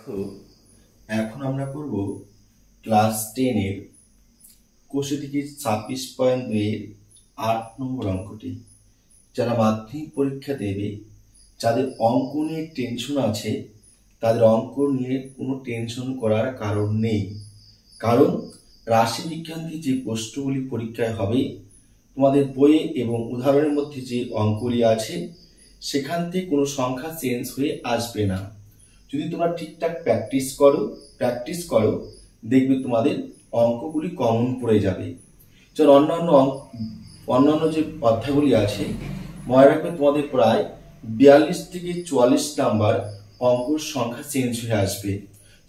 দেখো, এখন আমরা করব ক্লাস 10 এর কোষে থেকে 26.2 এর 8 নম্বর অঙ্কটি। যারা মাধ্যমিক পরীক্ষা দেবে, যাদের অঙ্ক নিয়ে টেনশন আছে, তাদের অঙ্ক নিয়ে কোনো টেনশন করার কারণ নেই। কারণ রাশি বিজ্ঞান থেকে যে প্রশ্নগুলি পরীক্ষায় হবে, তোমাদের বইয়ে এবং উদাহরণের মধ্যে যে অঙ্কগুলি আছে সেখান থেকে কোনো সংখ্যা চেঞ্জ হয়ে আসবে না। যদি তোমরা ঠিকঠাক প্র্যাকটিস করো দেখবে তোমাদের অঙ্কগুলি কমন পড়ে যাবে। যেমন অন্যান্য যে অধ্যায়গুলি আছে, মনে রাখবে তোমাদের প্রায় 42 থেকে 44 নাম্বার অঙ্কর সংখ্যা চেঞ্জ হয়ে আসবে।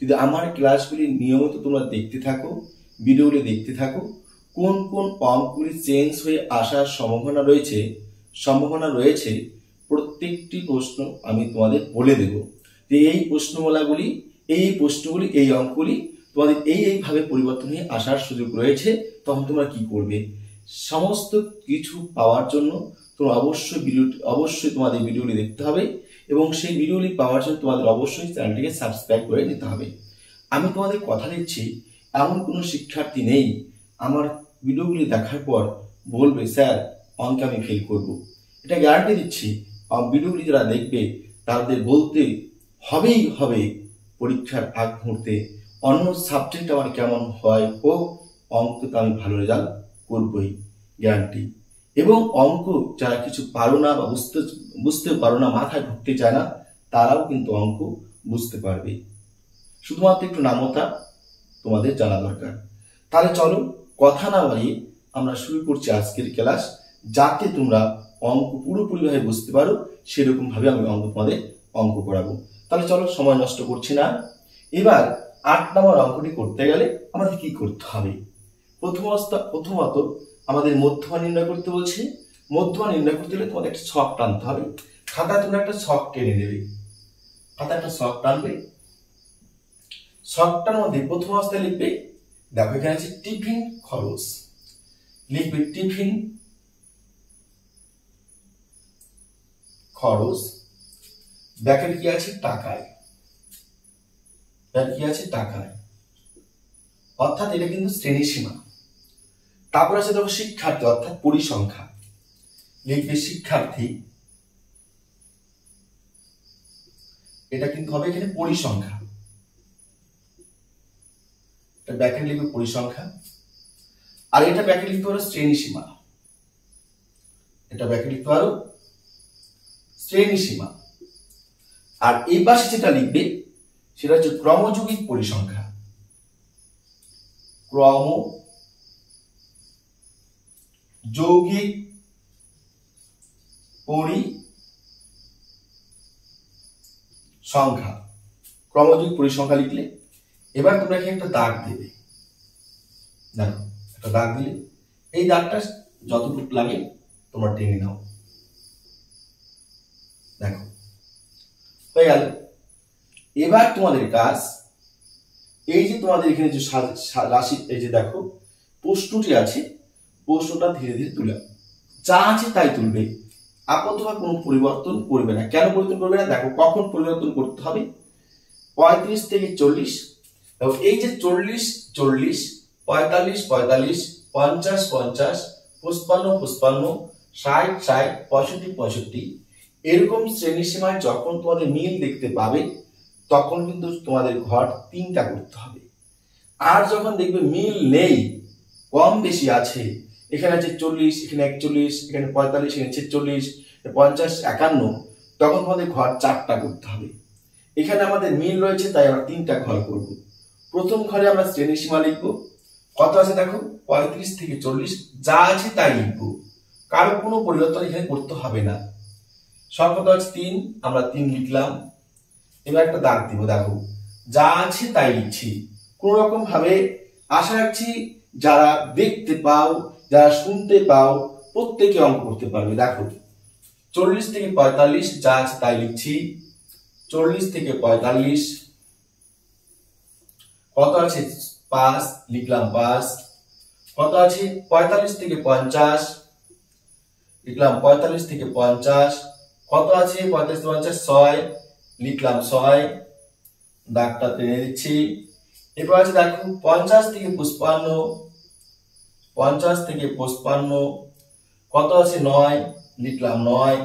যদি আমার ক্লাসগুলি নিয়মিত তোমরা দেখতে থাকো, ভিডিওগুলি দেখতে থাকো, কোন কোন অঙ্কগুলি চেঞ্জ হয়ে আসার সম্ভাবনা রয়েছে প্রত্যেকটি প্রশ্ন আমি তোমাদের বলে দেব। এই প্রশ্নগুলি এই অঙ্কগুলি তোমাদের এইভাবে পরিবর্তন হয়ে আসার সুযোগ রয়েছে। তখন তোমরা কি করবে? সমস্ত কিছু পাওয়ার জন্য তোমরা অবশ্যই তোমাদের ভিডিওগুলি দেখতে হবে এবং সেই ভিডিওগুলি পাওয়ার জন্য তোমাদের অবশ্যই চ্যানেলটিকে সাবস্ক্রাইব করে নিতে হবে। আমি তোমাদের কথা দিচ্ছি, এমন কোনো শিক্ষার্থী নেই আমার ভিডিওগুলি দেখার পর বলবে স্যার অঙ্কে আমি ফেল করব। এটা গ্যারান্টি দিচ্ছি। ভিডিওগুলি যারা দেখবে তাদের বলতে হবে পরীক্ষার আগ মুহূর্তে অন্য সাবজেক্ট আমার কেমন হয় হোক, অঙ্ক তো আমি ভালো রেজাল্ট করবই, গ্যারান্টি। এবং অঙ্ক যারা কিছু পারো না বা বুঝতে পারো না, মাথায় ঢুকতে চায় না, তারাও কিন্তু অঙ্ক বুঝতে পারবে। শুধুমাত্র একটু নামতা তোমাদের জানা দরকার। তাহলে চলো কথা না বাড়িয়ে আমরা শুরু করছি আজকের ক্লাস, যাতে তোমরা অঙ্ক পুরোপুরিভাবে বুঝতে পারো। সেরকম ভাবে আমি তোমাদের অঙ্ক করাবো। তাহলে চলো, সময় নষ্ট করছি না। এবার 8 নম্বর অঙ্কটি করতে গেলে আমাদের কি করতে হবে? প্রথমত আমাদের মধ্যমা নির্ণয় করতে বলছে। মধ্যমা নির্ণয় করতে গেলে তোমাদের একটা ছক টানতে হবে। খাতায় তোমরা একটা ছক টেনে নেবে। খাতায় একটা ছক টানবে। ছকটার মধ্যে প্রথম অবস্থায় লিখবে, দেখো এখানে আছে টিফিন খরচ, লিখবে টিফিন খরচ, ব্যাকেট কি আছে টাকায়, অর্থাৎ এটা কিন্তু শ্রেণী সীমা। তারপর আছে দেখো শিক্ষার্থী অর্থাৎ পরিসংখ্যা, লিখবে শিক্ষার্থী, এটা কিন্তু হবে এখানে পরিসংখ্যা, ব্যাকেট লিখবে পরিসংখ্যা। আর এটা ব্যাকেট লিখতে পারো শ্রেণী সীমা, এটা ব্যাকেট লিখতে পারো শ্রেণী সীমা। আর এই পাশে যেটা লিখবে সেটা হচ্ছে ক্রমযৌগিক পরিসংখ্যা, ক্রমযৌগিক পরিসংখ্যা, ক্রমযৌগিক পরিসংখ্যা লিখলে এবার তোমরা এখানে একটা দাগ দেবে। দেখো একটা দাগ দিলে এই দাগটা যতটুকু লাগে তোমরা টেনে নাও। দেখো হয়ে গেল। এবার তোমাদের কাজ, এই যে তোমাদের এখানে যে রাশি, এই যে দেখো প্রশ্নটি আছে, প্রশ্নটা ধীরে ধীরে তুলে যা আছে তাই তুলবে। আপাতত কোনো পরিবর্তন করবে না। কেন পরিবর্তন করবে না? দেখো কখন পরিবর্তন করতে হবে। 35 থেকে 40, এই যে 40 40, 45 45, 50 50, 55 55, 60 60, 65 65, এরকম শ্রেণী সীমায় যখন তোমাদের মিল দেখতে পাবে তখন কিন্তু তোমাদের ঘর 3টা করতে হবে। আর যখন দেখবে মিল নেই, কম বেশি আছে, এখানে আছে 40, এখানে 41, এখানে 45, এখানে 46, 50 51, তখন তোমাদের ঘর 4টা করতে হবে। এখানে আমাদের মিল রয়েছে তাই আমরা 3টা ঘর করব। প্রথম ঘরে আমরা শ্রেণী সীমা লিখবো। কত আছে দেখো 35 থেকে 40, যা আছে তাই লিখবো, কারো কোনো পরিবর্তন এখানে করতে হবে না। সংখ্যা কত আছে 3, আমরা 3 লিখলাম। এবার একটা দাগ দিব। দেখো যা আছে তাই লিখছি। কোন রকম ভাবে আশা রাখছি যারা দেখতে পাও, যারা শুনতে পাও, প্রত্যেকে অঙ্ক করতে পারবে। দেখো 40 থেকে 45, যা আছে তাই লিখছি। 40 থেকে 45, কত আছে 5, লিখলাম 5। কত আছে 45 থেকে 50, লিখলাম 45 থেকে 50। কত আছে 45 থেকে 50, 6, লিখলাম 6। দাগটা টেনে দিচ্ছি। এরপর আছে দেখো 50 থেকে 55, 50 থেকে 55 কত আছে 9, লিখলাম 9।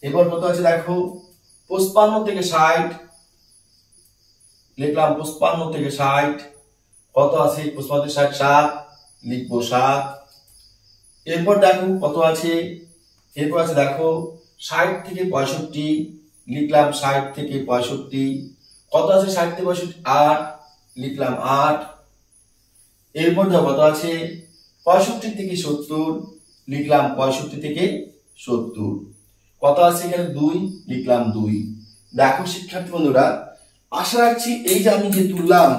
এরপর কত আছে দেখো 55 থেকে 60, লিখলাম 55 থেকে 60 কত আছে 55 থেকে 60, 7, লিখবো 7। এরপর দেখো কত আছে, এরপর আছে দেখো 60 থেকে 65, লিখলাম 60 থেকে 65 কত আছে 60 থেকে 65, 8, লিখলাম 8। এরপর দেখো কত আছে 65 থেকে 70, লিখলাম 65 থেকে 70 কত আছে এখানে 2, লিখলাম 2। দেখো শিক্ষার্থী বন্ধুরা, আশা রাখছি এই যে আমি যে তুললাম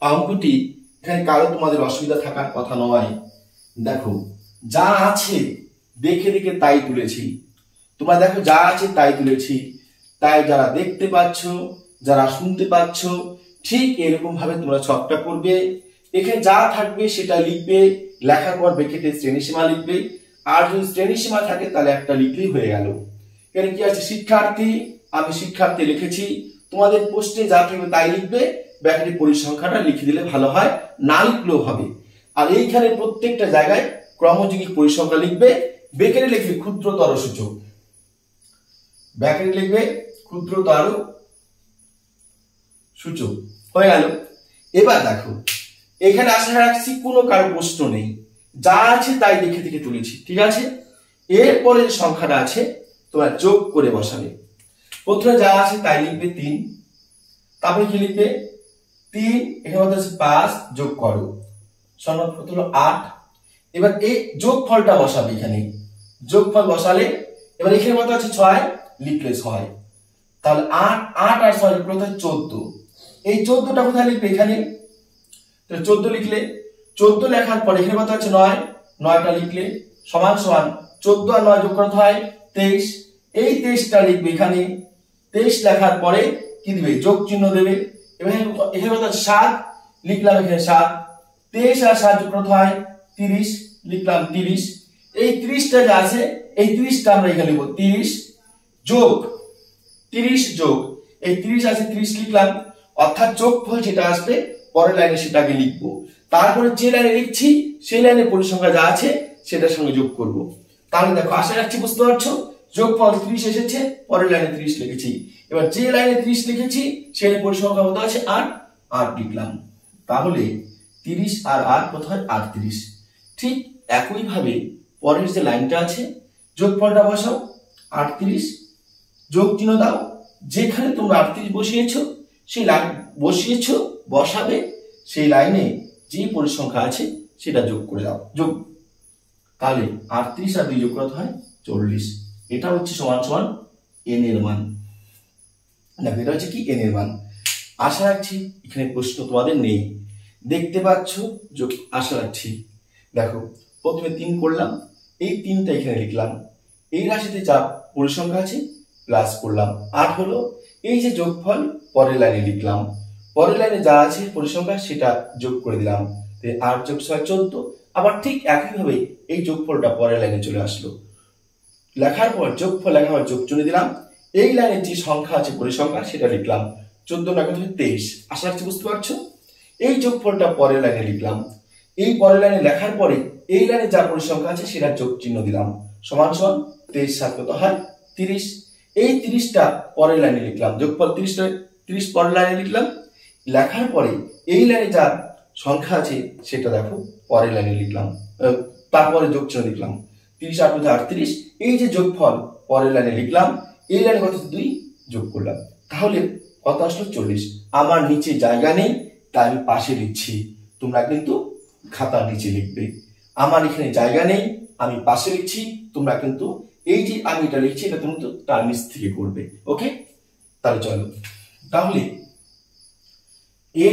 অঙ্কটি, এখানে কারো তোমাদের অসুবিধা থাকার কথা নয়। দেখো যা আছে দেখে দেখে তাই তুলেছি, তোমরা দেখো যা আছে তাই তুলেছি, তাই যারা দেখতে পাচ্ছ, যারা শুনতে পাচ্ছ, ঠিক এরকম ভাবে তোমরা ছকটা করবে। এখানে যা থাকবে সেটা লিখবে, লেখার পর ব্র্যাকেটে শ্রেণীসীমা লিখবে, আর যদি শ্রেণীসীমা থাকে তাহলে একটা লিখলেই হয়ে গেল। এখানে কি আছে শিক্ষার্থী, আমি শিক্ষার্থী লিখেছি, তোমাদের প্রশ্নে যা থাকবে তাই লিখবে, ব্র্যাকেটে পরিসংখ্যাটা লিখে দিলে ভালো হয়, না লিখলেও হবে। আর এইখানে প্রত্যেকটা জায়গায় ক্রমযৌগিক পরিসংখ্যা লিখবে, ব্র্যাকেটে লিখবে ক্ষুদ্রতর সূচক, ব্র্যাকেটে লিখবে ক্ষুদ্রতর সূচক, হয়ে গেল। এবার দেখো এখানে আশা রাখছি কোনো কারো প্রশ্ন নেই, যা আছে তাই দেখে দেখে তুলেছি, ঠিক আছে। এরপরে যে সংখ্যাটা আছে তোমরা যোগ করে বসাবে। প্রথমে যা আছে তাই লিখবে 3, তারপরে কি লিখবে 3, এখানে হচ্ছে 5, যোগ করো, সংখ্যা কত হলো 8। এবার এই যোগফলটা বসাবে, এখানে যোগফল বসালে এবার এখানে কত আছে 6, লিখলে 6, তাহলে 8 8 আর 6 যোগ করলে 14। এই 14টা কোথায় লিখবে, এখানে 14 লিখলে, 14 লেখার পরে এখানে কত আছে 9, 9টা লিখলে সমান সমান 14 আর 9 যোগ করতে হয় 23, এই 23টা লিখবে এখানে, 23 লেখার পরে কি দিবে, যোগ চিহ্ন দেবে। এবার এখানে কত আছে 7, লিখলাম এখানে 7, 23 আর 7 যোগ করতে হয় 30, লিখলাম 30। এই 30টা যা আছে এই 30টা আমরা এখানে লিখব 30 যোগ 30 যোগ এই 30 আছে 30 লিখলাম, অর্থাৎ যোগফল যেটা আসবে পরের লাইনে সেটাকে লিখবো, তারপরে যে লাইনে লিখছি সেই লাইনে পরিসংখ্যা যা আছে সেটার সঙ্গে যোগ করব। তাহলে দেখো আশা রাখছি বুঝতে পারছো, যোগফল 30 এসেছে, পরের লাইনে 30 লিখেছি। এবার যে লাইনে 30 লিখেছি সেই লাইনে পরিসংখ্যা কত আছে 8, 8 লিখলাম। তাহলে 30 আর 8 কত হয় 38। ঠিক একই ভাবে পরের যে লাইনটা আছে যোগফলটা বসাও, 38 যোগ চিহ্ন দাও, যেখানে তোমরা 38 বসিয়েছো সেই লাইন বসাবে, সেই লাইনে যে পরিসংখ্যা আছে সেটা যোগ করে দাও, যোগ। তাহলে 38 আর 2 যোগ কত হয় 40, এটা হচ্ছে সমান সমান n এর মান। দেখো এটা হচ্ছে কি n এর মান। আশা রাখছি এখানে প্রশ্ন তোমাদের নেই, দেখতে পাচ্ছ, আশা রাখছি। দেখো প্রথমে 3 করলাম, এই 3টা এখানে লিখলাম, এই রাশিতে যা পরিসংখ্যা আছে প্লাস করলাম, 8 হলো। এই যে যোগফল পরের লাইনে লিখলাম, পরের লাইনে যা আছে পরিসংখ্যা সেটা যোগ করে দিলাম, 8 যোগ 6 14। আবার ঠিক একইভাবে এই যোগফলটা পরের লাইনে চলে আসলো, লেখার পর যোগফল লেখার পর যোগ চিহ্ন দিলাম, এই লাইনে যে সংখ্যা আছে পরিসংখ্যা সেটা লিখলাম, 14 না কত 23। আশা রাখছি বুঝতে পারছো। এই যোগফলটা পরের লাইনে লিখলাম, এই পরের লাইনে লেখার পরে এই লাইনে যা পরিসংখ্যা আছে সেটা যোগ চিহ্ন দিলাম, সমান সমান 23 7 কত হয় 30। এই 30টা পরের লাইনে লিখলাম, যোগফল 30 পরের লাইনে লিখলাম, লেখার পরে এই লাইনে যা সংখ্যা আছে সেটা দেখো পরের লাইনে লিখলাম, তারপরে যোগ চিহ্ন লিখলাম, 30 8 38। এই যে যোগফল পরের লাইনে লিখলাম, এই লাইনে কত 2 যোগ করলাম, তাহলে কত আসলো 40। আমার নিচে জায়গা নেই তাই আমি পাশে লিখছি, তোমরা কিন্তু খাতার নিচে লিখবে। আমার এখানে জায়গা নেই আমি পাশে লিখছি, তোমরা কিন্তু এই যে আমি এটা লিখছি এটা তুমি তো তার নিচ থেকে করবে। ওকে, তাহলে চলো, তাহলে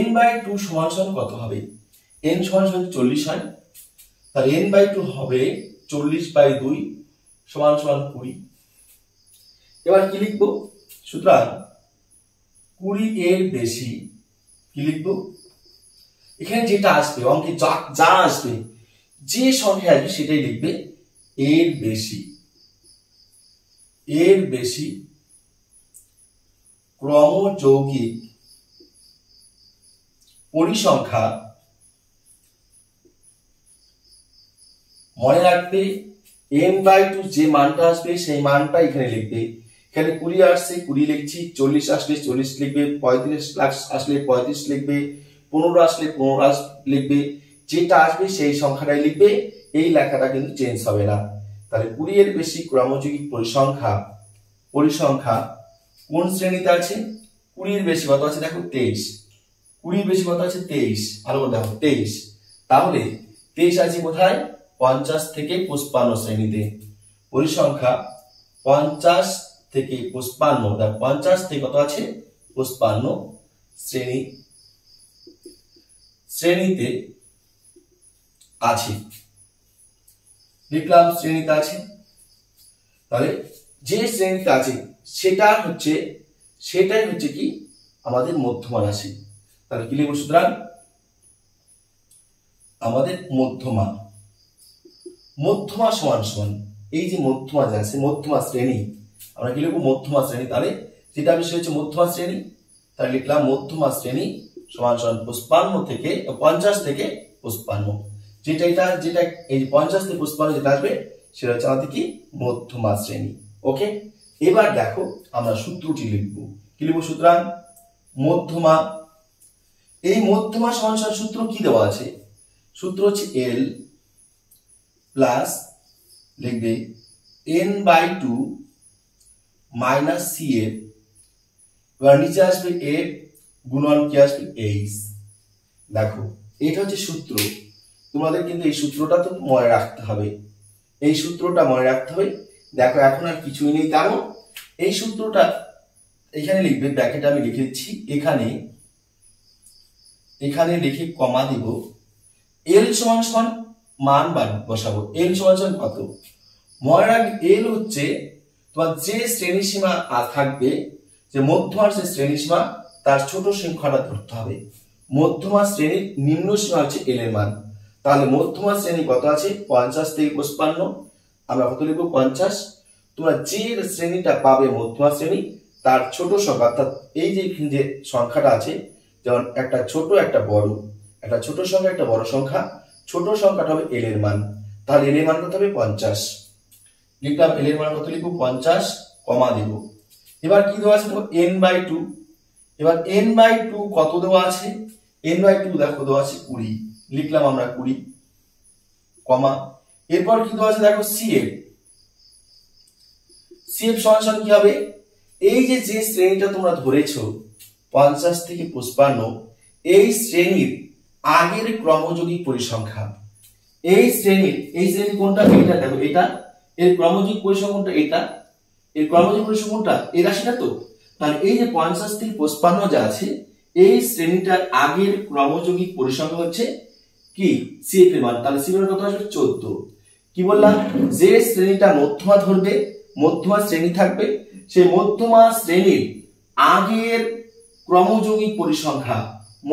n/2 সমান সমান কত হবে, n সমান সমান 40 হয়, তাহলে n/2 হবে 40/2 সমান সমান 20। এবার কি লিখবো, সুতরাং 20 এর বেশি, কি লিখবো, এখানে যেটা আসবে অঙ্কে যা আসবে যে সংখ্যা আসবে সেটাই লিখবে, এর বেশি, এর বেশি ক্রমযৌগিক পরিসংখ্যা মনে রাখবে n/2 যে মানটা আসবে সেই মানটা এখানে লিখবে। এখানে 20 আসছে 20 লিখছি, 40 আসলে 40 লিখবে, 35 আসলে 35 লিখবে, 15 আসলে 15 লিখবে, যেটা আসবে সেই সংখ্যাটাই লিখবে। এই লেখাটা কিন্তু চেঞ্জ হবে না। তাহলে 20 এর বেশি ক্রমযৌগিক পরিসংখ্যা কোন শ্রেণীতে আছে? 20 এর বেশি কত আছে দেখো 23। 20 এর বেশি কত আছে 23, ভালো করে দেখো 23। তাহলে 23 আছে কোথায়? 50 থেকে 55 শ্রেণীতে। পরিসংখ্যা 50 থেকে 55, দেখো 50 থেকে কত আছে 55 শ্রেণীতে আছে, লিখলাম শ্রেণীতে আছে। তাহলে যে শ্রেণীতে আছে সেটাই হচ্ছে কি আমাদের মধ্যমা রাশি। তাহলে কি লিখব? সুতরাং আমাদের মধ্যমা সমান সমান এই যে মধ্যমা যে আছে, মধ্যমা শ্রেণী, আমরা কি লিখবো? মধ্যমা শ্রেণী। তাহলে যেটা বিষয় হচ্ছে মধ্যমা শ্রেণী, তাহলে লিখলাম মধ্যমা শ্রেণী সমান সমান 50 থেকে 55, যেটা এই 50 থেকে 55 যেটা আসবে সেটা হচ্ছে আমাদের কি মধ্যমা শ্রেণী। ওকে, এবার দেখো আমরা সূত্রটি লিখবো। কি লিখবো? সুতরাং মধ্যমা, এই মধ্যমা সমান সমান সূত্র কি দেওয়া আছে? সূত্র হচ্ছে L প্লাস লিখবে n/2 মাইনাস CF, এবার নিচে আসবে F গুণন কি আসবে H। দেখো এটা হচ্ছে সূত্র, তোমাদের কিন্তু এই সূত্রটা তো মনে রাখতে হবে, এই সূত্রটা মনে রাখতে হবে। দেখো এখন আর কিছুই নেই, কারণ এই সূত্রটা এখানে লিখবে, ব্র্যাকেটে আমি লিখে দিচ্ছি, এখানে লিখে কমা দিব, L সমান সমান মান বসাবো। L সমান সমান কত? মনে রাখবে L হচ্ছে তোমার যে শ্রেণীসীমা থাকবে, যে মধ্যমার যে শ্রেণীসীমা তার ছোট সংখ্যাটা ধরতে হবে। মধ্যমা শ্রেণীর নিম্ন সীমা হচ্ছে L এর মান। তাহলে মধ্যমা শ্রেণী কত আছে? 50 থেকে 55, আমরা কত লিখবো? 50। তোমরা যে শ্রেণীটা পাবে মধ্যমা শ্রেণী তার ছোট সংখ্যা, অর্থাৎ এই যে সংখ্যাটা আছে, যেমন একটা ছোট একটা বড়, একটা ছোট সংখ্যা একটা বড় সংখ্যা, ছোট সংখ্যাটা হবে L এর মান। তাহলে L এর মান কত হবে? 50 লিখলাম। L এর মান কত লিখবো? 50 কমা দিব। এবার কি দেওয়া আছে? n/2। এবার n/2 কত দেওয়া আছে? n/2 দেখো দেওয়া আছে 20, লিখলাম আমরা 20 কমা। এরপর কি দেওয়া আছে দেখো CF সমান সমান কি হবে? এই যে শ্রেণীটা তোমরা ধরেছো 50 থেকে 55, এই শ্রেণীর আগের ক্রমযৌগিক পরিসংখ্যা, এই শ্রেণী কোনটা? এটা দেখো, এটা এর ক্রমযৌগিক পরিসংখ্যাটা, এটা এর ক্রমযৌগিক পরিসংখ্যাটা এই রাশিটা তো। তাহলে এই যে 50 থেকে 55 যা আছে, এই শ্রেণীটার আগের ক্রমযৌগিক পরিসংখ্যা হচ্ছে কি CF এর মান। তাহলে CF এর কত আসবে? 14। কি বললাম? যে শ্রেণীটা মধ্যমা ধরবে, মধ্যমা শ্রেণী থাকবে, সেই মধ্যমা শ্রেণীর আগের ক্রমযৌগিক পরিসংখ্যা,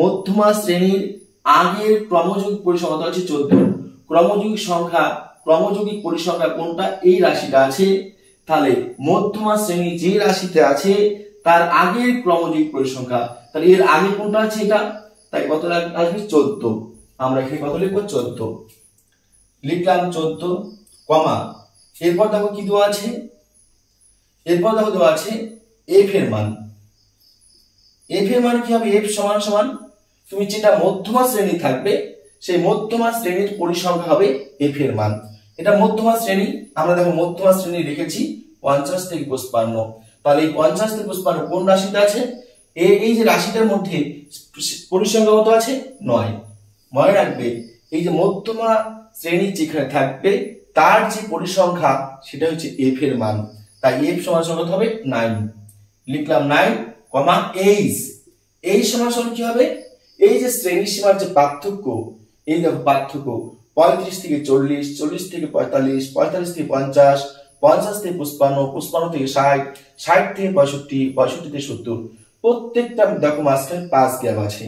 মধ্যমা শ্রেণীর আগের ক্রমযৌগিক পরিসংখ্যা হচ্ছে 14। ক্রমযৌগিক পরিসংখ্যা কোনটা? এই রাশিটা আছে। তাহলে মধ্যমা শ্রেণী যে রাশিতে আছে তার আগের ক্রমযৌগিক পরিসংখ্যা, তাহলে এর আগে কোনটা আছে? এটা, তাই কত আসবে? 14। আমরা এখানে কত লিখবো? 14 লিখলাম, 14 কমা। এরপর দেখো কি দেওয়া আছে? এরপর দেখো দেওয়া আছে F এর মান। F এর মান কি হবে? F সমান সমান তুমি যেটা মধ্যমা শ্রেণী থাকবে সেই মধ্যমা শ্রেণীর পরিসংখ্যা হবে F এর মান। এটা মধ্যমা শ্রেণী, আমরা দেখো মধ্যমা শ্রেণী লিখেছি 50 থেকে 55। তাহলে এই 50 থেকে 55 কোন রাশিতে আছে? এই যে রাশিটার মধ্যে পরিসংখ্যা কত আছে? 9। মনে রাখবে এই যে মধ্যমা শ্রেণী যেখানে থাকবে তার যে পরিসংখ্যা সেটা হচ্ছে F এর মান। তাই F সমান সমান কত হবে? 9 লিখলাম, 9 কমা H সমান সমান কি হবে? এই যে শ্রেণী সীমার যে পার্থক্য, এই দেখো পার্থক্য 35 থেকে 40, 40 থেকে 45, 45 থেকে 50, 50 থেকে 55, 55 থেকে 60, 60 থেকে 65, 65 থেকে 70। প্রত্যেকটা দেখো মাঝখানে 5 গ্যাপ আছে।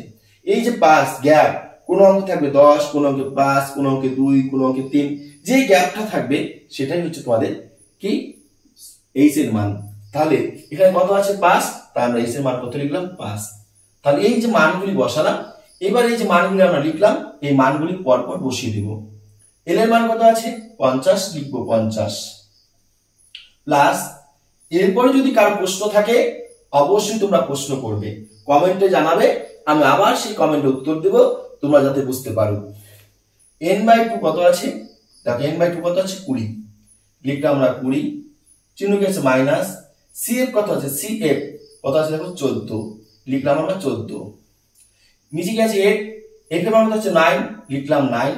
এই যে 5 গ্যাপ, কোন অঙ্কে থাকবে 10, কোন অঙ্কে 5, কোন অঙ্কে 2, কোন অঙ্কে 3, যে গ্যাপটা থাকবে সেটাই হচ্ছে তোমাদের কি H এর মান। তাহলে এখানে কত আছে? 5 তাই আমরা এস এর মান কত লিখলাম 5। তাহলে এই যে মানগুলি বসালাম, এবার এই যে মানগুলি আমরা লিখলাম এই মানগুলি পরপর বসিয়ে দেব। এল এর মান কত আছে 50, লিখবো 50 প্লাস, এরপরে যদি কারো প্রশ্ন থাকে অবশ্যই তোমরা প্রশ্ন করবে, কমেন্টে জানাবে, আমি আবার সেই কমেন্টে উত্তর দেব তোমরা যাতে বুঝতে পারো। n/2 কত আছে, দেখো n/2 কত আছে 20, লিখলাম আমরা 20, চিহ্ন কি আছে মাইনাস। cf কত আছে, cf কত আছে দেখো 14, লিখলাম আমরা 14। নিচে কি আছে 8, f এর মান কত আছে 9, লিখলাম 9,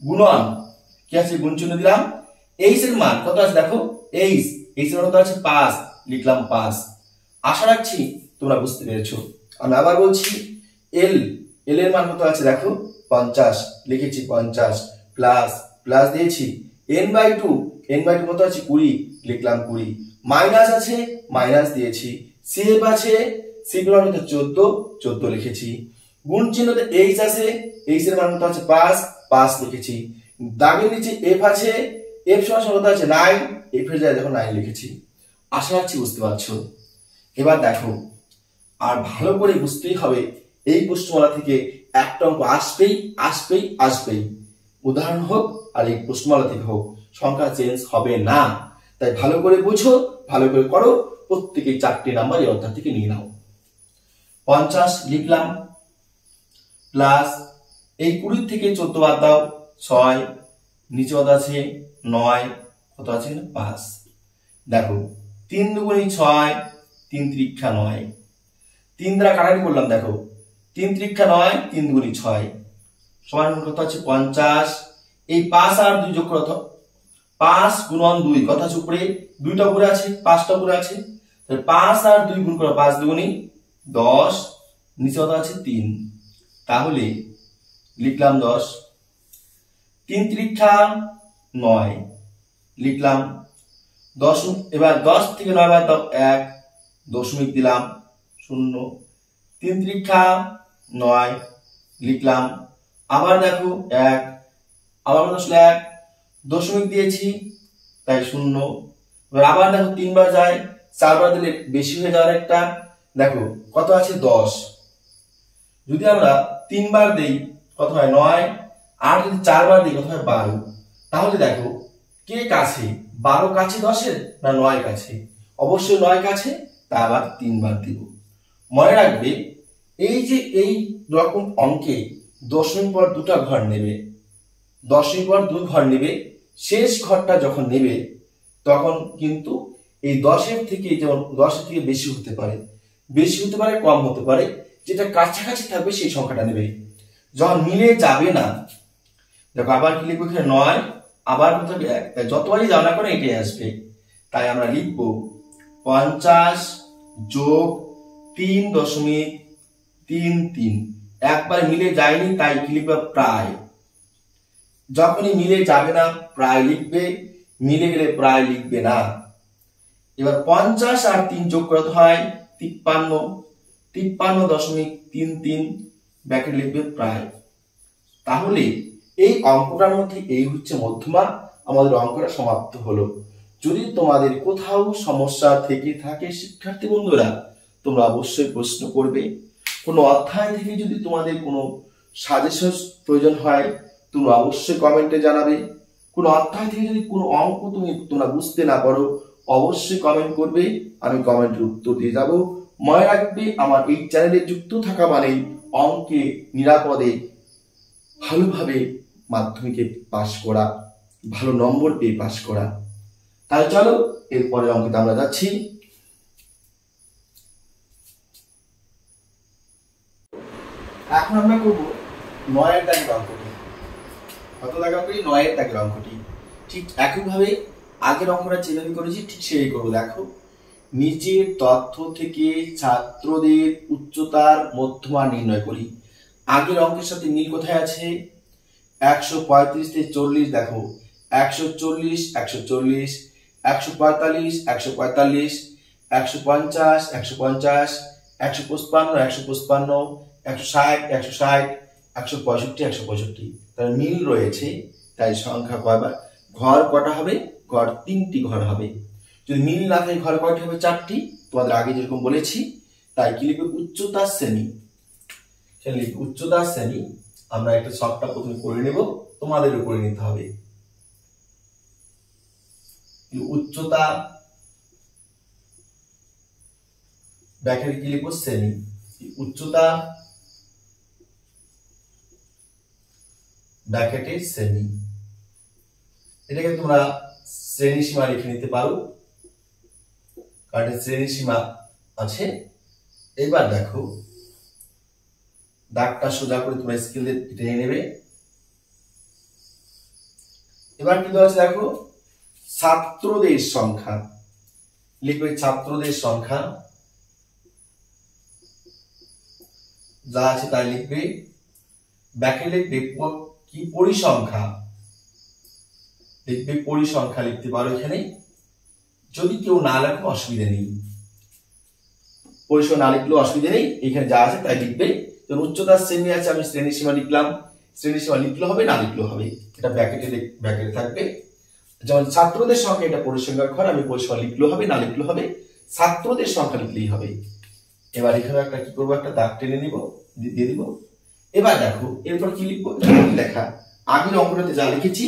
গুণন কি আছে গুণ চিহ্ন দিলাম। h এর মান কত আছে দেখো h এর মান কত আছে 5, লিখলাম 5। আশা রাখছি তোমরা বুঝতে পেরেছো। আমি আবার বলছি l এর মান কত আছে দেখো 50, লিখেছি 50 প্লাস প্লাস দিয়েছি n/2 কত আছে 20, লিখলাম 20, মাইনাস আছে মাইনাস দিয়েছি, cf আছে cf এর মান কত 14 লিখেছি, গুণ চিহ্নতে h আছে h এর মান কত আছে 5 লিখেছি, দাগের নিচে f আছে f সমান কত আছে 9, f এর জায়গায় দেখো 9 লিখেছি। আশা রাখছি বুঝতে পারছো। এবার দেখো আর ভালো করে বুঝতেই হবে, এই প্রশ্নমালা থেকে একটা অঙ্ক আসবেই, উদাহরণ হোক আর এই প্রশ্নমালা থেকে হোক, সংখ্যা চেঞ্জ হবে না। তাই ভালো করে বুঝো, ভালো করে করো, প্রত্যেকেই 4টি নাম্বার এই অধ্যায় থেকে নিয়ে নাও। 50 লিখলাম প্লাস এই 20 থেকে 14 বাদ দাও 6, নিচে কত আছে 9, কত আছে 5। দেখো 3 দুগুণে 6, 3 তিরিক্ষা 9, 3 দ্বারা কাটাকাটি করলাম, দেখো 3 তিরিক্ষা 9, 3 দুগুণে 6 সমান কত আছে 50। এই 5 আর 2 যোগ করো, 5 গুণন 2 কত আছে উপরে 2টা উপরে আছে 5টা উপরে আছে, তাহলে 5 আর 2 গুণ করো 5 দুগুণে 10, নিচে কত আছে 3, তাহলে লিখলাম 10। 3 তিরিক্ষা 9, লিখলাম 10। এবার 10 থেকে 9 বাদ দাও 1, দশমিক দিলাম 0। 3 তিরিক্ষা 9, লিখলাম আবার দেখো 1, আবার কত আসলে 1, দশমিক দিয়েছি তাই 0। এবার আবার দেখো 3 বার যায়, 4 বার দিলে বেশি হয়ে যাওয়ার একটা, দেখো কত আছে 10, যদি আমরা 3 বার দেই কত হয় 9, আর যদি 4 বার দিই কত হয় 12। তাহলে দেখো কে কাছে, 12 কাছে 10 এর না 9 কাছে, অবশ্যই 9 কাছে, তা আবার 3 বার দিব। মনে রাখবে এই যে এই রকম অঙ্কে দশমিক পর 2টা ঘর নেবে, দশমিক পর 2 ঘর নেবে, শেষ ঘরটা যখন নেবে তখন কিন্তু এই 10 থেকে যেমন 10 থেকে বেশি হতে পারে কম হতে পারে, যেটা কাছাকাছি থাকবে সেই সংখ্যাটা নেবে। যখন মিলে যাবে না, দেখো আবার কি লিখবো এখানে 9, আবার কত 1, তাই যতবারই যাও না করে এটাই আসবে। তাই আমরা লিখবো 50 যোগ 3.33, একবার মিলে যায়নি তাই কি লিখবে প্রায়, যখনই মিলে যাবে না প্রায় লিখবে, মিলে গেলে প্রায় লিখবে না। এবার 50 আর 3 যোগ করতে হয় 53.33, ব্র্যাকেট লিখবে প্রায়। তাহলে এই অঙ্কটার মধ্যে এই হচ্ছে মধ্যমা, আমাদের অঙ্কটা সমাপ্ত হলো। যদি তোমাদের কোথাও সমস্যা থেকে থাকে শিক্ষার্থী বন্ধুরা, তোমরা অবশ্যই প্রশ্ন করবে। কোনো অধ্যায় থেকে যদি তোমাদের কোনো সাজেশন প্রয়োজন হয় তোমরা অবশ্যই কমেন্টে জানাবে। কোনো অধ্যায় থেকে যদি কোনো অঙ্ক তোমরা বুঝতে না পারো অবশ্যই কমেন্ট করবে, আমি কমেন্টের উত্তর দিয়ে যাব। মনে রাখবে আমার এই চ্যানেলে যুক্ত থাকা মানে অঙ্কে নিরাপদে ভালোভাবে মাধ্যমিকে পাশ করা, ভালো নম্বর পেয়ে পাশ করা। তাহলে চলো এরপরে অঙ্কতে আমরা যাচ্ছি। এখন আমরা করব 9 দাগের অঙ্কটি। কত দাগের অঙ্কটি? 9 দাগের অঙ্কটি। ঠিক একইভাবে আগের অঙ্কটা যেভাবে করেছি ঠিক সেই করবো। দেখো নিচের তথ্য থেকে ছাত্রদের উচ্চতার মধ্যমা নির্ণয় করি। আগের অঙ্কের সাথে মিল কোথায় আছে? 135 থেকে 40, দেখো 140, 140, 145, 145, 150, 150, 155, 155, 160, 160, 165, 165। তার মিল রয়েছে, তাই সংখ্যা কয়বার? ঘর কটা হবে? ঘর 3টি ঘর হবে। যদি মিল না থাকে ঘর কয়টি হবে? 4টি। তোমাদের আগে যেরকম বলেছি তাই কি লিখবে উচ্চতার শ্রেণী, সেখানে লিখবে উচ্চতার শ্রেণী। আমরা একটা শর্টটা প্রথমে করে নেব, তোমাদের উপরে নিতে হবে। উচ্চতা ব্র্যাকেটে কি লিখবো শ্রেণী, উচ্চতা ব্র্যাকেটে শ্রেণী। এটাকে তোমরা শ্রেণী সীমা লিখে নিতে পারো, কারণ শ্রেণী সীমা আছে। এবার দেখো দাগটা সোজা করে তোমরা স্কেল দিয়ে টেনে নেবে। এবার কি দেওয়া আছে দেখো, ছাত্রদের সংখ্যা লিখবে, ছাত্রদের সংখ্যা যা আছে তাই লিখবে। ব্যাকে লিখবে কি পরিসংখ্যা, লিখবে পরিসংখ্যা লিখতে পারো এখানে। যদি কেউ না লেখো অসুবিধা নেই, পরিসংখ্যা না লিখলেও অসুবিধা নেই, এখানে যা আছে তাই লিখবে। যেমন উচ্চতার শ্রেণী আছে, আমি শ্রেণী সীমা লিখলাম, শ্রেণী সীমা লিখলেও হবে না লিখলেও হবে, এটা ব্র্যাকেটে থাকবে। যেমন ছাত্রদের সংখ্যা, এটা পরিসংখ্যার ঘর, আমি পরিসংখ্যা লিখলেও হবে না লিখলেও হবে, ছাত্রদের সংখ্যা লিখলেই হবে। এবার এখানে একটা কি করবো, একটা দাগ টেনে নিব, দিয়ে দিব। এবার দেখো এরপর কি লিখবো, লেখা আগের অঙ্কটাতে যা লিখেছি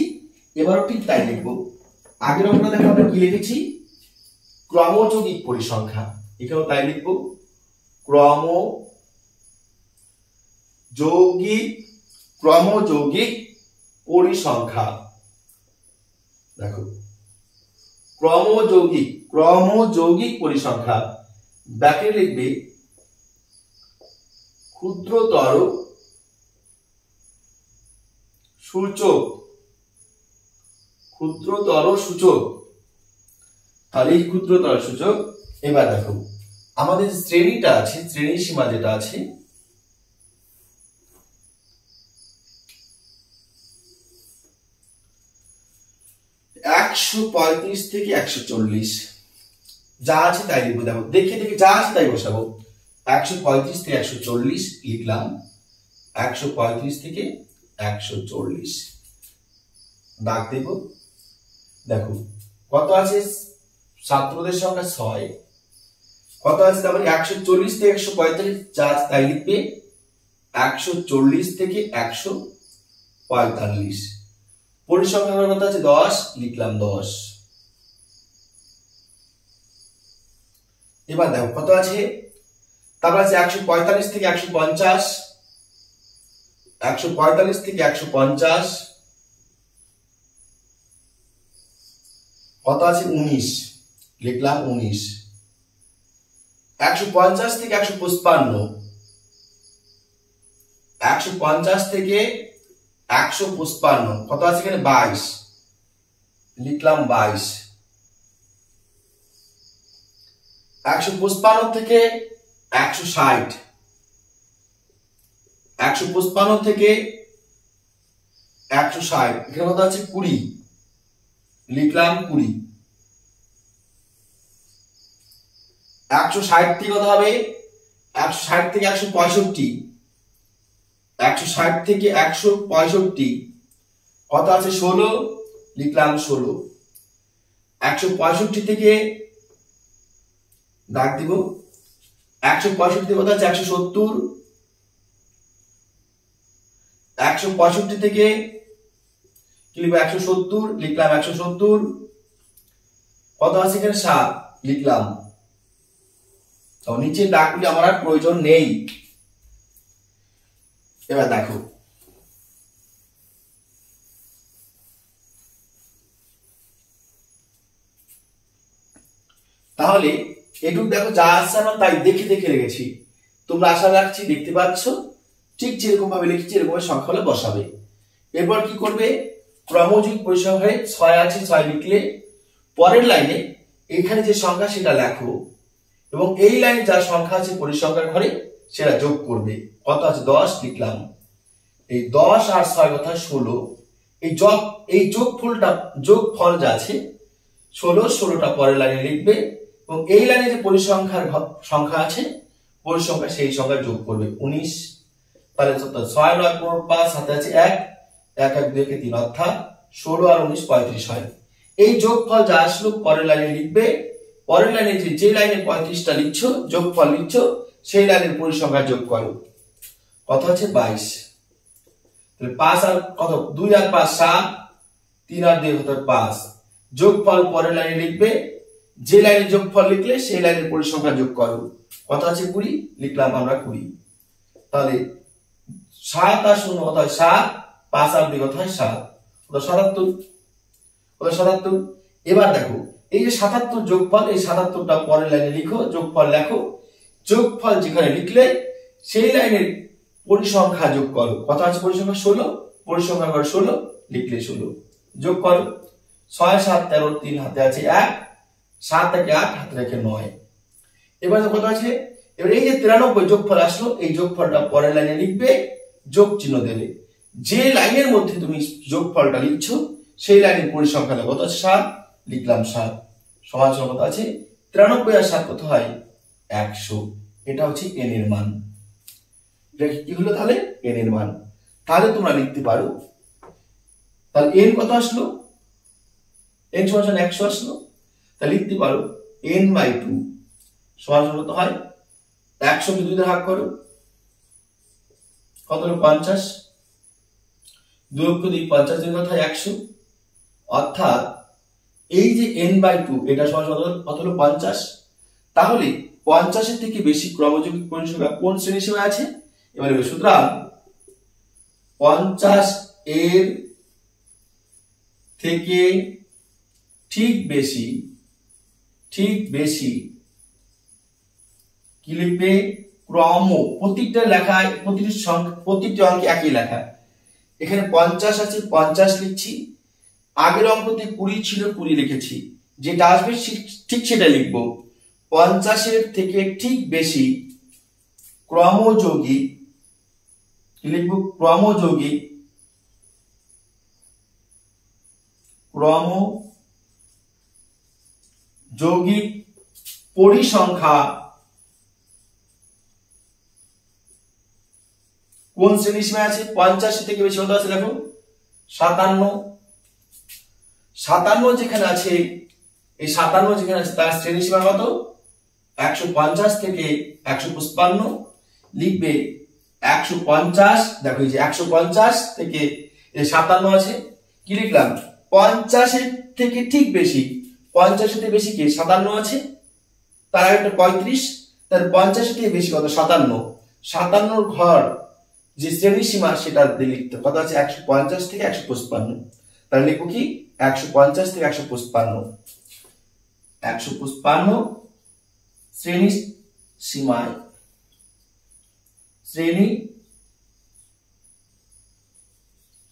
এবারও ঠিক তাই লিখবো। আগের অঙ্কটা দেখো আমরা কি লিখেছি, ক্রমযৌগিক পরিসংখ্যা, এখানেও তাই লিখবো, ক্রমযৌগিক পরিসংখ্যা। দেখো ক্রমযৌগিক পরিসংখ্যা, ব্র্যাকেটে লিখবে ক্ষুদ্রতর সূচক, তাহলে এই ক্ষুদ্রতর সূচক। এবার দেখো আমাদের শ্রেণীটা আছে, শ্রেণী সীমা যেটা আছে, একশো 135 থেকে 140 যা আছে তাই লিখবো। দেখো দেখে দেখে যা আছে তাই বসাবো। 135 থেকে 140 লিখলাম, 135 থেকে 140 দাগ দেব। দেখো কত আছে, ছাত্রদের সংখ্যা 6, কত আছে তার মানে 140 থেকে 145 যা আছে তাই লিখবে, 140 থেকে 145। পরিসংখ্যার কত আছে 10, লিখলাম 10। এবার দেখো কত আছে, তারপর আছে 145 থেকে 150, 145 থেকে 150 কত আছে 19, লিখলাম 19। 150 থেকে 155, 150 থেকে 155 কত আছে এখানে 22, লিখলাম 22। 155 থেকে 160, 155 থেকে 160 এখানে কত আছে 20, লিখলাম 20। 160 থেকে কত হবে, 160 থেকে 165, 160 থেকে 165 কত আছে 16, লিখলাম 16। 165 থেকে দাগ দিব, 165 থেকে কত আছে 170, 165 থেকে কি লিখবো 170, লিখলাম 170। কত আছে এখানে 7, লিখলাম। তো নিচে দাগগুলি আমার আর প্রয়োজন নেই। এবার দেখো তাহলে এটুকু দেখো যা আসছে আমরা তাই দেখে দেখে রেখেছি, তোমরা আশা রাখছি দেখতে পাচ্ছ। ঠিক যেরকম ভাবে লিখছি এরকম সংখ্যা হলে বসাবে। এরপর কি করবে, ক্রমযৌগিক পরিসংখ্যায় 6 আছে, 6 লিখলে পরের লাইনে এখানে যে সংখ্যা সেটা লেখো, এবং এই লাইনে যা সংখ্যা আছে পরিসংখ্যার ঘরে সেটা যোগ করবে। কত আছে 10, লিখলাম। এই 10 আর 6 কথা 16, এই যোগফল যা আছে 16টা পরের লাইনে লিখবে, এবং এই লাইনে যে পরিসংখ্যার সংখ্যা আছে পরিসংখ্যা সেই সংখ্যা যোগ করবে 19। তাহলে 6 9 15 5 সাথে আছে 1 1 1 2 3 অর্থাৎ 16 আর 19 35 হয়। এই যোগফল যা আসলো পরের লাইনে লিখবে, পরের লাইনে যে লাইনে 35টা লিখছো যোগফল লিখছো সেই লাইনের পরিসংখ্যা যোগ করো। কত হচ্ছে 22। তাহলে 5 আর কত 2 আর 5 7, 3 আর 2 কত 5। যোগফল পরের লাইনে লিখবে, যে লাইনে যোগফল লিখলে সেই লাইনের পরিসংখ্যা যোগ করো। কত আছে 20, লিখলাম আমরা 20। তাহলে 7 আর 0 কত হয় 7, 5 আর 2 কত হয় 7, কত 77, কত 77। এবার দেখো এই যে 77 যোগফল, এই 77টা পরের লাইনে লিখো, যোগফল লেখো। যোগফল যেখানে লিখলে সেই লাইনের পরিসংখ্যা যোগ করো। কত আছে পরিসংখ্যা 16, পরিসংখ্যা করো 16, লিখলে 16 যোগ করো। 6 7 13, 3 হাতে আছে 1, 7 থেকে 8 হাতে রেখে 9। এবার কত আছে, এবার এই যে 93 যোগফল আসলো, এই যোগফলটা পরের লাইনে লিখবে, যোগ চিহ্ন দেবে। যে লাইনের মধ্যে তুমি যোগফলটা লিখছো সেই লাইনের পরিসংখ্যা কত আছে 7, লিখলাম 7। সমান সমান কত আছে 93 আর 7 কত হয় 100। এটা হচ্ছে n এর মান। এটা কি হলো তাহলে n এর মান। তাহলে তোমরা লিখতে পারো, তাহলে n কত আসলো, n সমান 100 আসলো। তাহলে লিখতে পারো n/2 সমান কত হয় 100 কে 2 দিয়ে ভাগ করো, কত হলো 50। 2 অক্ষ দিয়ে 50 দিন কত হয় 100। অর্থাৎ এই যে n/2 এটা সমান কত হলো 50। তাহলে 50 এর থেকে বেশি ক্রমযৌগিক পরিসংখ্যা কোন শ্রেণীর সীমায় আছে। এবারে সুতরাং 50 এর থেকে ঠিক বেশি কি লিখবে, ক্রম। প্রত্যেকটা লেখায় প্রতিটি অঙ্কে একই লেখা। এখানে 50 আছে 50 লিখছি, আগের অঙ্কতে 20 ছিল 20 লিখেছি, যেটা আসবে ঠিক সেটা লিখবো। 50 এর থেকে ঠিক বেশি ক্রমযৌগিক কি লিখবো, ক্রমযৌগিক পরিসংখ্যা কোন শ্রেণীর সীমায় আছে। 50 থেকে বেশি কত আছে দেখো 57। 57 যেখানে আছে, এই 57 যেখানে আছে তার শ্রেণী সীমা কত 150 থেকে 155। লিখবে 150, দেখো এই যে 150 থেকে এই 57 আছে, কি লিখলাম 50 এর থেকে ঠিক বেশি, 50 এর থেকে বেশি কি 57 আছে, তার একটা 35, তার 50 এর থেকে বেশি কত 57। 57 ঘর যে শ্রেণী সীমা সেটা দিয়ে লিখতে কত আছে 150 থেকে 155। তাহলে লিখবো কি 150 থেকে 155, 155 শ্রেণী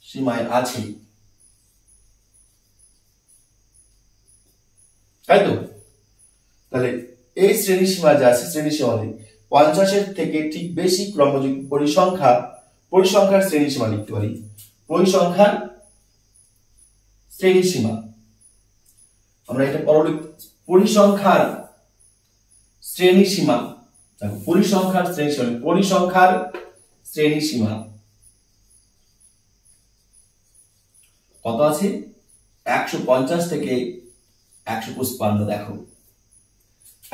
সীমায় আছে, তাই তো। তাহলে এই শ্রেণী সীমা যা আছে, শ্রেণী সীমা 50 এর থেকে ঠিক বেশি ক্রমযুক্ত পরিসংখ্যার শ্রেণী সীমা লিখতে পারি। পরিসংখ্যার শ্রেণী সীমা আমরা এটা পরিসংখ্যার শ্রেণী সীমা, দেখো পরিসংখ্যার শ্রেণী সীমা কত আছে 150 থেকে 155। দেখো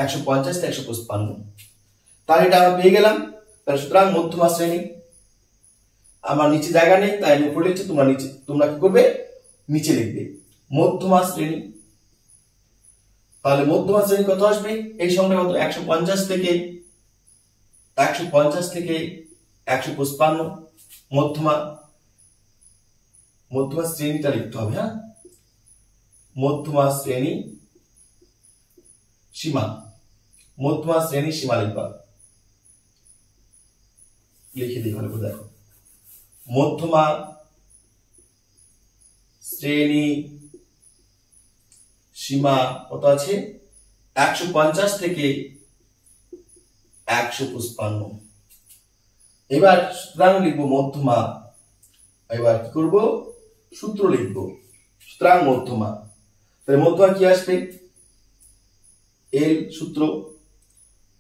150 থেকে 155, তাহলে এটা আমরা পেয়ে গেলাম। তাহলে সুতরাং মধ্যমা শ্রেণী, আমার নিচে জায়গা নেই তাই আমি উপরে লিখছি, তোমরা কি করবে নিচে লিখবে মধ্যমা শ্রেণী। তাহলে মধ্যমা শ্রেণী কত আসবে, এই সংখ্যা কত 150 থেকে 155 মধ্যমা শ্রেণীটা লিখতে হবে। হ্যাঁ, মধ্যমা শ্রেণী সীমা লিখবা, লিখে দিই ভালো করে। দেখো মধ্যমা শ্রেণী সীমা কত আছে 150 থেকে 155। এবার সুতরাং লিখবো মধ্যমা। এবার কি করব, সূত্র লিখবো। সুতরাং মধ্যমা, তাহলে মধ্যমা কি আসবে, এল সূত্র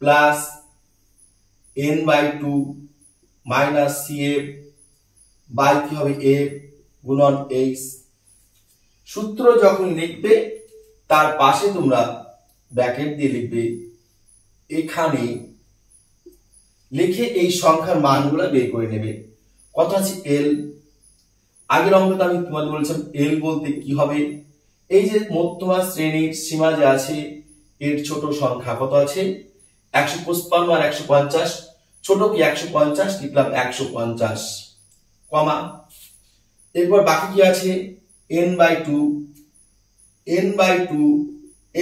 plus n/2 minus CF by কি হবে F গুণন H। সূত্র যখন লিখবে তার পাশে তোমরা ব্র্যাকেট দিয়ে লিখবে এখানে লিখে এই সংখ্যার মানগুলো বের করে নেবে। কত আছে এল, আগের অঙ্কটা আমি তোমাদের বলেছিলাম এল বলতে কি হবে, এই যে মধ্যমা শ্রেণীর সীমা যে আছে এর ছোট সংখ্যা কত আছে 155 আর 150, ছোট কি 150 লিখলাম 150 কমা, এরপর বাকি কি আছে n/2,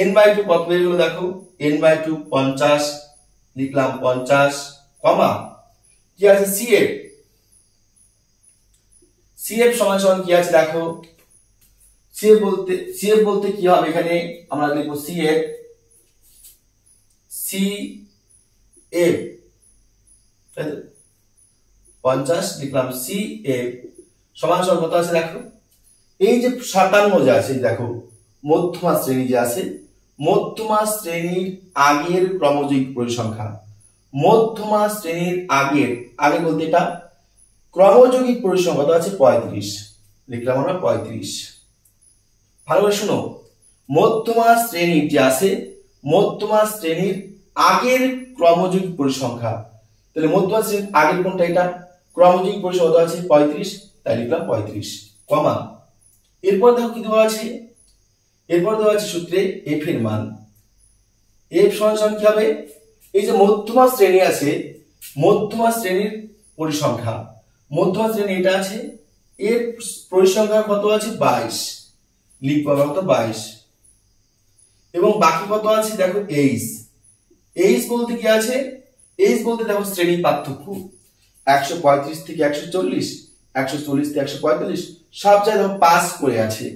n/2 কত বের হলো দেখো n/2 50 লিখলাম 50 কমা, কি আছে CF সমান সমান কি আছে দেখো, CF বলতে কি হবে এখানে আমরা লিখব CF 50 লিখলাম CF সমান সমান কত আছে দেখো, এই যে 57 যে আছে দেখো মধ্যমা শ্রেণী যে আছে, মধ্যমা শ্রেণীর আগের ক্রমযুগ্ম পরিসংখ্যা, মধ্যমা শ্রেণীর আগে বলতে এটা ক্রমযৌগিক পরিসংখ্যা কত আছে 35 লিখলাম আমরা 35। ভালো করে শুনো, মধ্যমা শ্রেণীর যে আছে মধ্যমা শ্রেণীর আগের ক্রমযৌগিক পরিসংখ্যা, তাহলে মধ্যমা শ্রেণীর আগের কোনটা এটা ক্রমযৌগিক পরিসংখ্যা কত আছে 35, তাই লিখলাম 35 কমা, এরপর দেখো কি দেওয়া আছে, এরপর দেওয়া আছে সূত্রে f এর মান, f সমান কি হবে, এই যে মধ্যমা শ্রেণী আছে মধ্যমা শ্রেণীর পরিসংখ্যা, মধ্যমা শ্রেণী এটা আছে এর পরিসংখ্যা কত আছে 22 লিখবো আমরা কত 22, এবং বাকি কত আছে দেখো h বলতে কি আছে, h বলতে দেখো শ্রেণী পার্থক্য 135 থেকে 140, 140 থেকে 145 সব জায়গায় পাস করে আছে,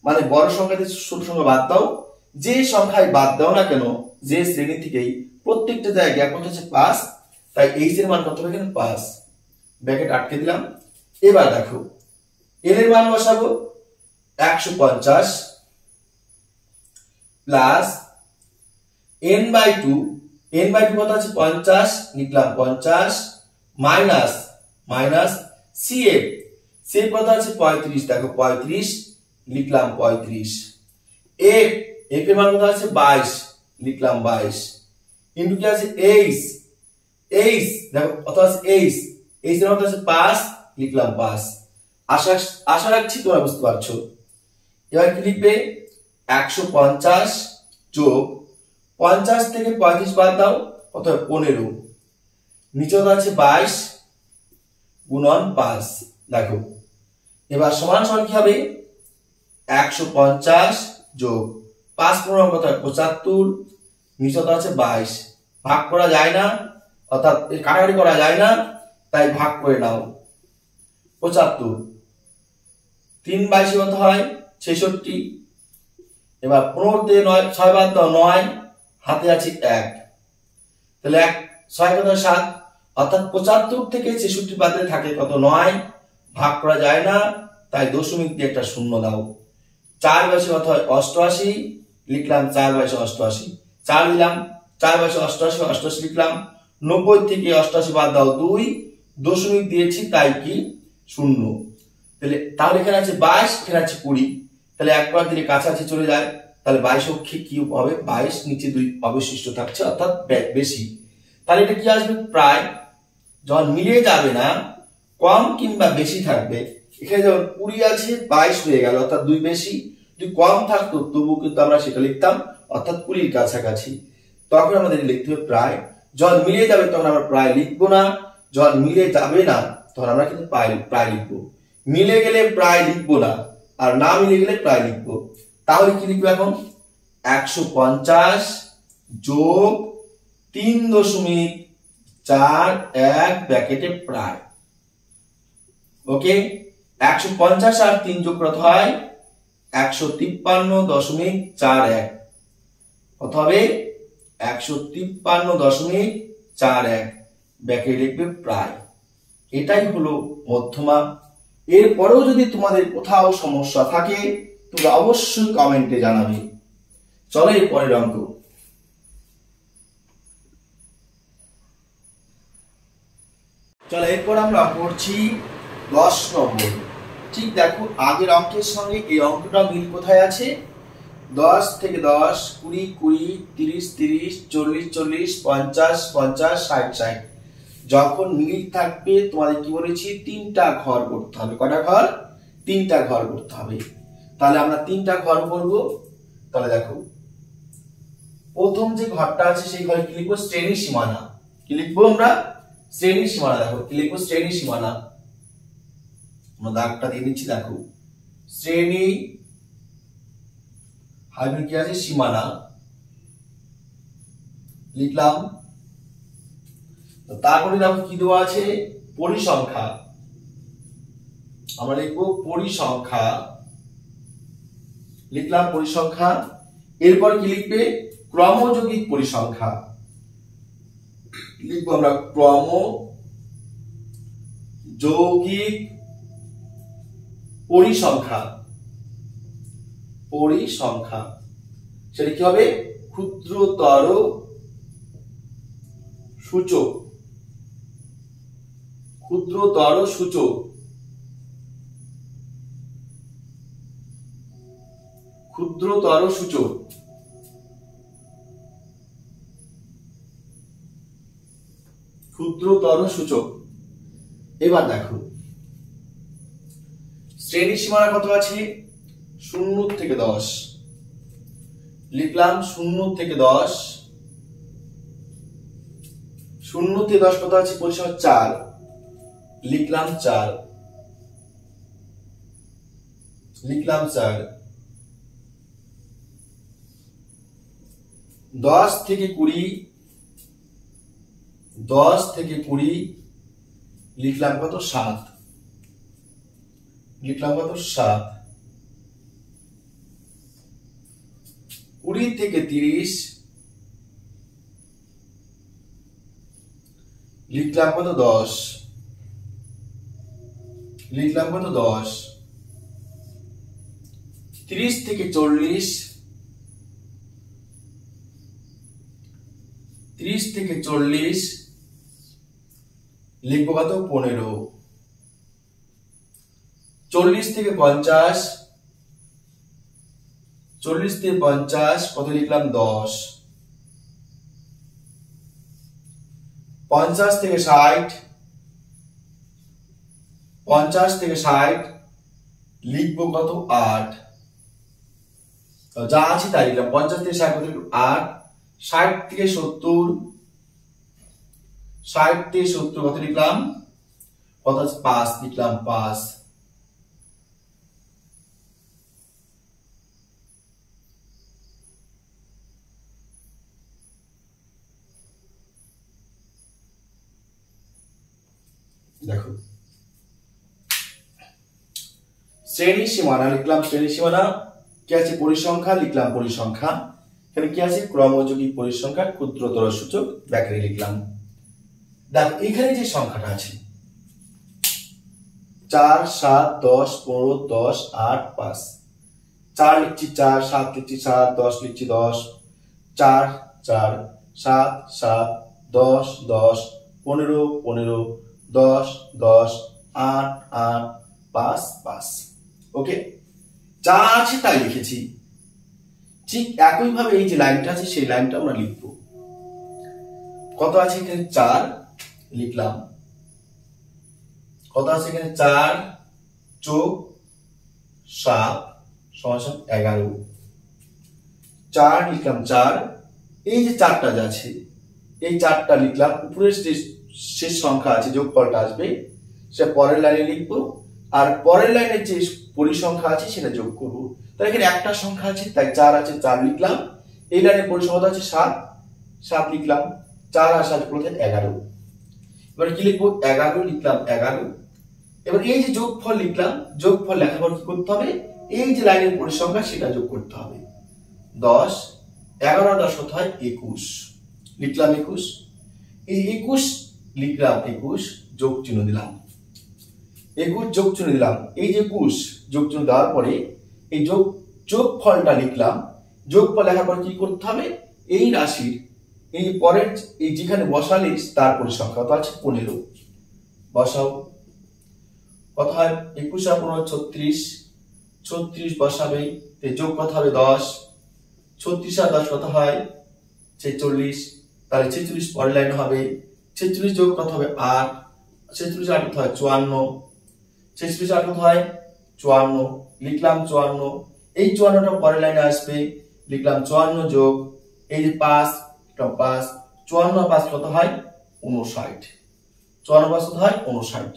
মানে বড় সংখ্যা থেকে ছোট সংখ্যা বাদ দাও, যে সংখ্যায় বাদ দাও না কেন যে শ্রেণী থেকেই প্রত্যেকটা জায়গায় কত আছে 5, তাই h এর মান কত হবে এখানে 5 ব্র্যাকেট আটকে দিলাম। এবার দেখো l এর মান বসাবো 150 প্লাস n/2 কত আছে 50 লিখলাম 50 মাইনাস CF কত আছে 35 দেখো 35 লিখলাম 35, f এর মান কত আছে 22 লিখলাম 22 ইনটু কি আছে h দেখো কত আছে h এর মান কত আছে 5 লিখলাম 5। আশা রাখছি তোমরা বুঝতে পারছো। এবার কি লিখবে 150 যোগ 50 থেকে 35 বাদ দাও কত হয় 15, নিচে আছে 22 গুণন 5 দেখো, এবার সমান সমান কি হবে 150 যোগ 5 15 কত হয় 75, নিচে আছে 22, ভাগ করা যায় না অর্থাৎ কাটাকাটি করা যায় না তাই ভাগ করে নাও 75, 3 22 কত হয় 66, এবার 15 দিয়ে 6 বাদ দাও 9, হাতে আছে 1, তাহলে 6 কত 7, অর্থাৎ 75 থেকে 66 বাদে থাকে কত 9, ভাগ করা যায় না তাই দশমিক দিয়ে একটা শূন্য দাও, 4 22 কত হয় 88 লিখলাম 4 22 88, 4 দিলাম 4 22 88 88 লিখলাম, 90 থেকে 88 বাদ দাও 2, দশমিক দিয়েছি তাই কি শূন্য, তাহলে এখানে আছে 22 এখানে আছে 20, তাহলে একবার দিলে কাছাকাছি চলে যায়, তাহলে 22 অক্ষে কি হবে 22 নিচে 2 অবশিষ্ট থাকছে অর্থাৎ বেশি, তাহলে এটা কি আসবে প্রায়, যখন মিলিয়ে যাবে না কম কিংবা বেশি থাকবে, এখানে যখন 20 আছে 22 হয়ে গেল অর্থাৎ 2 বেশি, যদি কম থাকতো তবু কিন্তু আমরা সেটা লিখতাম অর্থাৎ 20 কাছাকাছি, তখন আমাদের লিখতে হবে প্রায়, যখন মিলিয়ে যাবে তখন আমরা প্রায় লিখবো না, যখন মিলে যাবে না তখন আমরা কিন্তু প্রায় লিখবো, মিলে গেলে প্রায় লিখবো না আর না মিলে গেলে প্রায় লিখবো, তাহলে কি লিখবো এখন 150 যোগ 3.41 ব্র্যাকেটে প্রায়, ওকে 150 আর 3 যোগ কত হয় 153.41, কত হবে 153.41 ব্র্যাকেটে লিখবে প্রায়, এটাই হলো মধ্যমা। এরপরেও যদি তোমাদের কোথাও সমস্যা থাকে তোমরা অবশ্যই কমেন্টে জানাবে। চলো এর পরের অঙ্ক, চলো এরপর আমরা করছি 10 নম্বর। ঠিক দেখো আগের অঙ্কের সঙ্গে এই অঙ্কটা মিল কোথায় আছে, 10 থেকে 10 20 20 30 30 40 40 50 50 60 60, যখন মিল থাকবে তোমাদের কি বলেছি 3টা ঘর করতে হবে। কটা ঘর? 3টা ঘর করতে হবে। তাহলে আমরা 3টা ঘর করব। তাহলে দেখো প্রথম যে ঘরটা আছে সেই ঘরে কি লিখবো? শ্রেণীর সীমানা। কি লিখবো আমরা? শ্রেণীর সীমানা। দেখো কি লিখবো? শ্রেণীর সীমানা। আমরা দাগটা দিয়ে নিচ্ছি। দেখো শ্রেণী হাইফেন কি আছে? সীমানা লিখলাম। তারপরে দেখো কি দেওয়া আছে? পরিসংখ্যা। আমরা লিখবো পরিসংখ্যা লিখলাম। পরিসংখ্যা। এরপর কি লিখবে? ক্রমযৌগিক পরিসংখ্যা লিখবো আমরা। ক্রমযৌগিক পরিসংখ্যা। পরিসংখ্যা সেটা কি হবে? ক্ষুদ্রতর সূচক। ক্ষুদ্রতর সূচক। ক্ষুদ্রতর সূচক। ক্ষুদ্রতর সূচক। এবার দেখো শ্রেণীর সীমানা কত আছে? 0 থেকে 10 লিখলাম। 0 থেকে 10। 0 থেকে 10 কত আছে? পরিসংখ্যা 4 লিখলাম। 4 লিখলাম। 4 10 থেকে 20। 10 থেকে 20 লিখলাম কত? 7 লিখলাম কত? 7 20 থেকে 30 লিখলাম কত? 10 লিখলাম কত? 10 30 থেকে 40 30 থেকে 40 লিখবো কত? 15 40 থেকে 50 40 থেকে 50 কত লিখলাম? 10 50 থেকে 60 50 থেকে 60 লিখবো কত? 8 যা আছে তাই লিখলাম। 50 থেকে 60 কত লিখলাম? 8 60 থেকে 70 60 থেকে 70 কত লিখলাম? কত? 5 লিখলাম। 5 দেখো শ্রেণীর সীমানা লিখলাম। শ্রেণীর সীমানা কি আছে? পরিসংখ্যা লিখলাম। পরিসংখ্যা এখানে কি আছে? ক্রমযৌগিক পরিসংখ্যা ক্ষুদ্রতর সূচক ব্যাখ্যা লিখলাম। দেখো এখানে যে সংখ্যাটা আছে 4 7 10 15 10 8 5 4 লিখছি। 4 7 লিখছি। 7 10 লিখছি। 10 4 4 7 7 10 10 15 15 10 10 8 8 5 5 ওকে, যা আছে তাই লিখেছি। ঠিক একই ভাবে এই যে লাইনটা আছে সেই লাইনটা আমরা লিখব। কত আছে এখানে? 4 লিখলাম। কত আছে এখানে? 4 যোগ 7 সমান 11 4 লিখলাম। 4 এই যে 4টা যে আছে এই 4টা লিখলাম। উপরের যে শেষ সংখ্যা আছে যোগফলটা আসবে সে পরের লাইনে লিখবো, আর পরের লাইনের যে পরিসংখ্যা আছে সেটা যোগ করবো। তাহলে এখানে একটা সংখ্যা আছে তাই 4 আছে 4 লিখলাম। এই লাইনের পরিসংখ্যা আছে 7 7 লিখলাম। 4 আর 7 করতে 11। এবার কি লিখবো? 11 লিখলাম। 11 এবার এই যে যোগফল লিখলাম, যোগফল লেখার পর কি করতে হবে? এই যে লাইনের পরিসংখ্যা সেটা যোগ করতে হবে। 10 11 আর 10 কত হয়? 21 লিখলাম। 21 এই 21 লিখলাম। 21 যোগ চিহ্ন দিলাম। 21 যোগ চিহ্ন দিলাম। এই যে 21 যোগ চিহ্ন দেওয়ার পরে এই যোগফলটা লিখলাম। যোগফল লেখার পর কি করতে হবে? এই রাশির এই পরের এই যেখানে বসালে তার পরিসংখ্যা কত আছে? 15 বসাও। কত হয়? 21 আর 15 36 36 বসাবে। যোগ কত হবে? 10 36 আর 10 কত হয়? 46। তাহলে 46 পরের লাইনে হবে 46 যোগ কত হবে 8, 46 8 কত হয় 54, 46 8 কত হয় 54, লিখলাম 54। এই 54টা পরের লাইনে আসবে, লিখলাম 54 যোগ এই যে 5, এটা 5, 54 5 কত হয় 59, 54 5 কত হয় 59।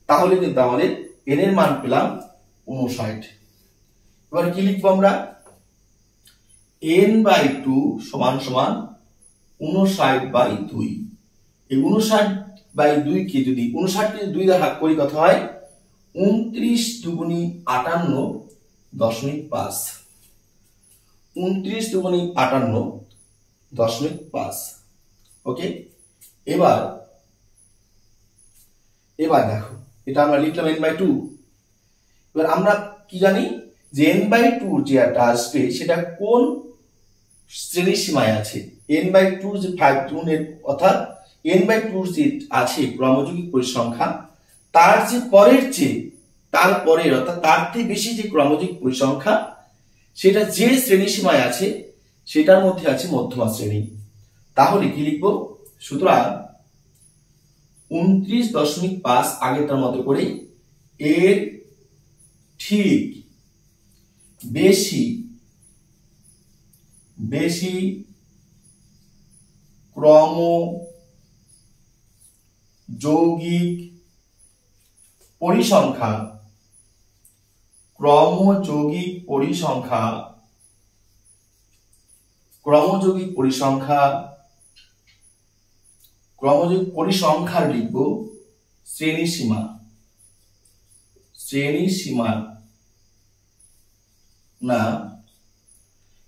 তাহলে কিন্তু আমাদের n এর মান পেলাম 59। এবার কি লিখবো আমরা, n/2 সমান সমান 59/2। এই 59/2 কে যদি 59 কে 2 দ্বারা ভাগ করি কত হয় 29 দুগুণী 58.5, 29 দুগুণী 58.5। ওকে, এবার দেখো এটা আমরা লিখলাম n/2। এবার আমরা কি জানি যে n/2 যেটা আসবে সেটা কোন শ্রেণীর সীমায় আছে। n/2 যে 5 গুণের অর্থাৎ n/2 যে আছে ক্রমযৌগিক পরিসংখ্যা, তার যে পরের চেয়ে তার পরের অর্থাৎ তার থেকে বেশি যে ক্রমযৌগিক পরিসংখ্যা সেটা যে শ্রেণী সীমায় আছে সেটার মধ্যে আছে মধ্যমা শ্রেণী। তাহলে কি লিখবো, সুতরাং 29.5 আগেরটার মতো করে এর ঠিক বেশি ক্রমযৌগিক পরিসংখ্যা ক্রমযৌগিক পরিসংখ্যার লিখব শ্রেণী সীমা না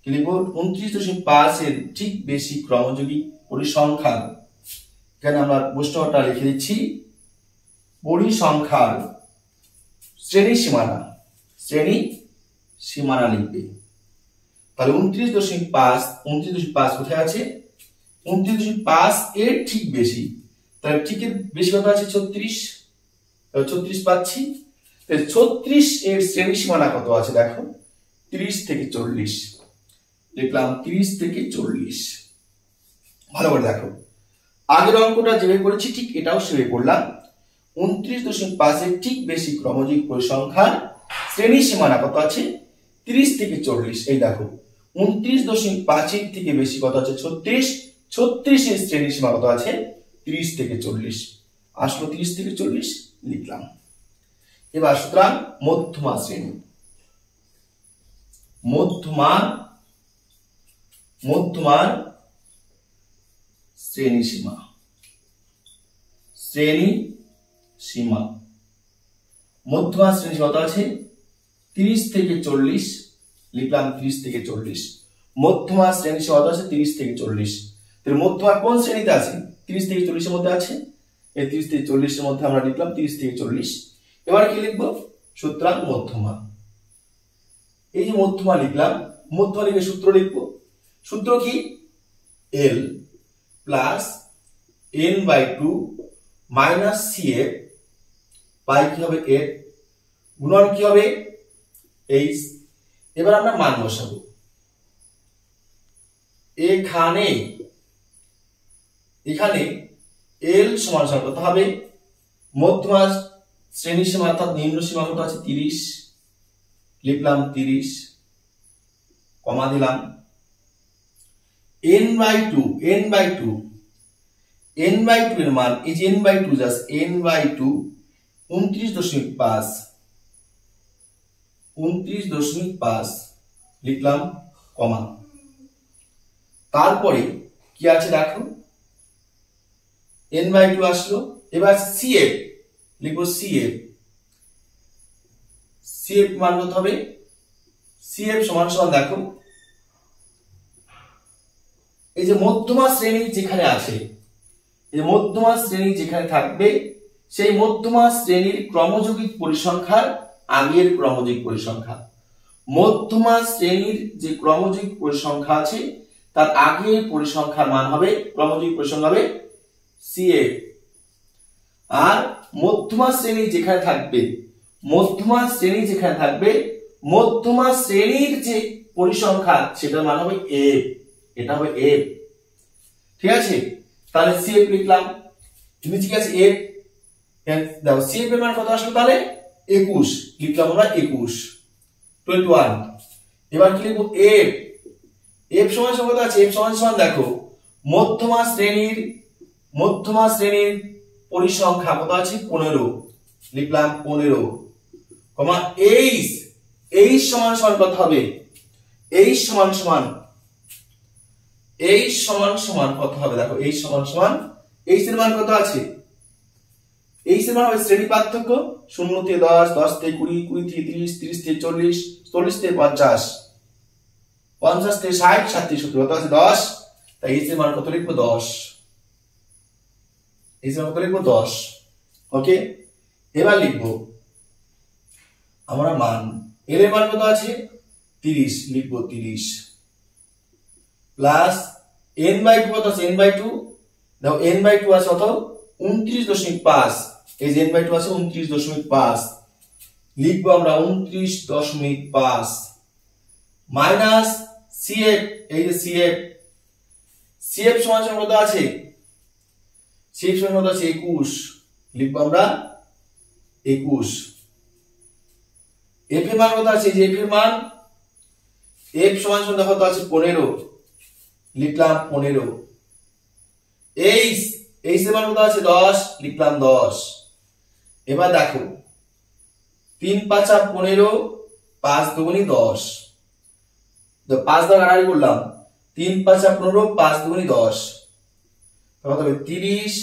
কি লিখব 29.5 এর ঠিক বেশি ক্রমযৌগিক পরিসংখ্যার, এখানে আমরা প্রশ্নটা লিখে দিচ্ছি পরিসংখ্যার শ্রেণী সীমানা লিখবে। তাহলে 29.5 কোথায় আছে 29.5 এর ঠিক বেশি, তাহলে ঠিক এর বেশি কত আছে 36 পাচ্ছি। তাহলে 36 এর শ্রেণী সীমানা কত আছে দেখো 30 থেকে 40, লিখলাম 30 থেকে 40। ভালো করে দেখো, আগের অঙ্কটা যেভাবে করেছি ঠিক এটাও সেভাবে করলাম। 29.5 এর ঠিক বেশি ক্রমযৌগিক পরিসংখ্যার শ্রেণী সীমানা কত আছে 30 থেকে 40। এই দেখো 29.5 এর থেকে বেশি কত আছে 36 এর শ্রেণী সীমা কত আছে 30 থেকে 40, আসলো 30 থেকে 40 লিখলাম। এবার সুতরাং মধ্যমা শ্রেণী কত আছে 30 থেকে 40, লিখলাম 30 থেকে 40। মধ্যমা শ্রেণী সীমা কত আছে 30 থেকে 40। তাহলে মধ্যমা কোন শ্রেণীতে আছে 30 থেকে 40 এর মধ্যে আছে, এই 30 থেকে 40 এর মধ্যে আমরা লিখলাম 30 থেকে 40। এবার কি লিখবো, সুতরাং মধ্যমা, এই যে মধ্যমা লিখলাম, মধ্যমা লিখে সূত্র লিখবো। সূত্র কি L plus n/2 minus CF by কি হবে F গুণন কি হবে H। এবার আমরা মান বসাবো, এখানে L সমান কত হবে মধ্যমা শ্রেণী সীমা অর্থাৎ নিম্ন সীমা কত আছে 30, লিখলাম 30, কমা দিলাম। n/2 এর মান, এই যে n/2 জাস্ট n/2 29.5 লিখলাম, কমা। তারপরে কি আছে দেখো n/2 আসলো। এবার CF লিখবো, CF মান কত হবে, CF সমান দেখো এই যে মধ্যমা শ্রেণী যেখানে আছে, এই যে মধ্যমা শ্রেণী যেখানে থাকবে সেই মধ্যমা শ্রেণীর ক্রমযৌগিক পরিসংখ্যার আগের ক্রমযৌগিক পরিসংখ্যা, মধ্যমা শ্রেণীর যে ক্রমযৌগিক পরিসংখ্যা আছে তার আগের পরিসংখ্যার মান হবে ক্রমযৌগিক পরিসংখ্যা হবে CF। আর মধ্যমা শ্রেণী যেখানে থাকবে মধ্যমা শ্রেণীর যে পরিসংখ্যা সেটার মান হবে F, এটা হবে F। ঠিক আছে, তাহলে CF লিখলাম। নিচে কি আছে এফ, দেখো সি এফ এর মান কত আসলো তাহলে 21, লিখলাম আমরা 21, 21। এবার কি লিখবো এফ, এফ সমান কত আছে, এফ সমান দেখো মধ্যমা শ্রেণীর পরিসংখ্যা কত আছে 15, লিখলাম 15, কমা এইচ, এইচ সমান কত হবে, এইচ সমান কত হবে, দেখো এইচ সমান এইচ এর মান কত আছে, এইচ এর মান হবে শ্রেণী পার্থক্য 0 থেকে 10, 10 থেকে 20, 20 থেকে 30, 30 থেকে 40, 40 থেকে 50, 50 থেকে 60, 60 থেকে 70, কত আছে 10, তাই এইচ এর মান কত লিখবো 10, এইচ এর মান কত লিখবো 10। ওকে, এবার লিখবো আমরা মান, এর মান কত আছে 30, লিখবো 30, প্লাস n/2 কত আছে, n/2 দেখো n/2 আছে কত 29.5, এই যে n/2 আছে 29.5, লিখবো আমরা 29.5 মাইনাস CF, এই যে CF সমান কত আছে, CF সমান কত আছে 21, লিখবো আমরা 21। F এর মান কত আছে, এই যে F এর মান, F সমান দেখো কত আছে 15, লিখলাম 15। H এর মান কত আছে 10, লিখলাম 10। এবার দেখো 3 5 15, 5 2 10, তো 5 দ্বারা কাটাকাটি করলাম, 3 5 15, 5 2 10, কত হবে 30